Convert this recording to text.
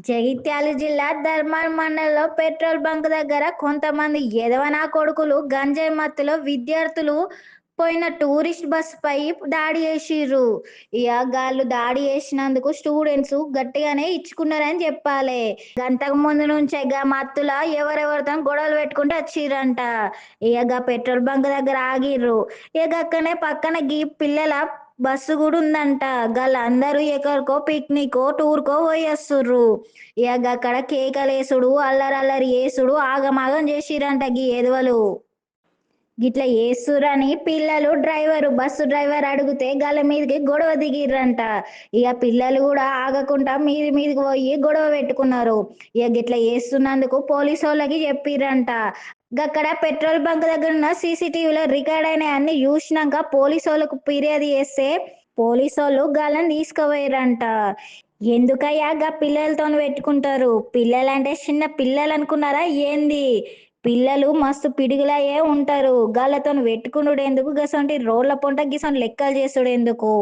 జగిత్యాల జిల్లా ధర్మార్ మండలంలో petrol bunk దగ్గర కొంతమంది ఎదవనా కొడుకులు గంజాయి మత్తులో విద్యార్థులు పోయిన టూరిస్ట్ బస్ పై దాడి చేసిర్రు. ఇక గాళ్ళు దాడి చేసినందుకు స్టూడెంట్స్ గట్టిగానే ఇచ్చుకున్నారని చెప్పాలి. గంటకు ముందు నుంచే గా మత్తుల ఎవరెవరితో గొడవలు పెట్టుకుంటూ వచ్చిర్రంట. ఇక పెట్రోల్ బంక్ దగ్గర ఆగిర్రు. ఇక అక్కనే పక్కన గీ పిల్లల బస్సు కూడా ఉందంట. గాళ్ళందరూ ఎక్కడికో పిక్నికో టూర్కో పోయేస్తుర్రు. ఇక అక్కడ కేకలేసుడు అల్లరల్లరి చేసుడు ఆగమాగం చేసిరంట గీ ఎదవలు. గిట్ల చేస్తుర్రని పిల్లలు బస్సు డ్రైవర్ అడిగితే గల మీదకి గొడవ దిగిర్రంట. ఇక పిల్లలు కూడా ఆగకుండా మీదికి పోయి గొడవ పెట్టుకున్నారు. ఇక గిట్ల చేస్తున్నందుకు పోలీసు వాళ్ళకి చెప్పిర్రంట. గక్కడ పెట్రోల్ బంక్ దగ్గర ఉన్న సీసీటీవీలో రికార్డ్ అయిన అన్ని చూసినాక పోలీసు వాళ్ళకు ఫిర్యాదు చేస్తే పోలీసు వాళ్ళు గాళ్ళని తీసుకుపోయారంట. ఎందుకయ్యా గా పిల్లలతో పెట్టుకుంటారు? పిల్లలంటే చిన్న పిల్లలు అనుకున్నారా ఏంది? పిల్లలు మస్తు పిడుగులయ్యే ఉంటారు. గాళ్ళతో పెట్టుకునుడు ఎందుకు? గసంటి రోడ్ల పొంట గిసంటి లెక్కలు చేసుడు ఎందుకు?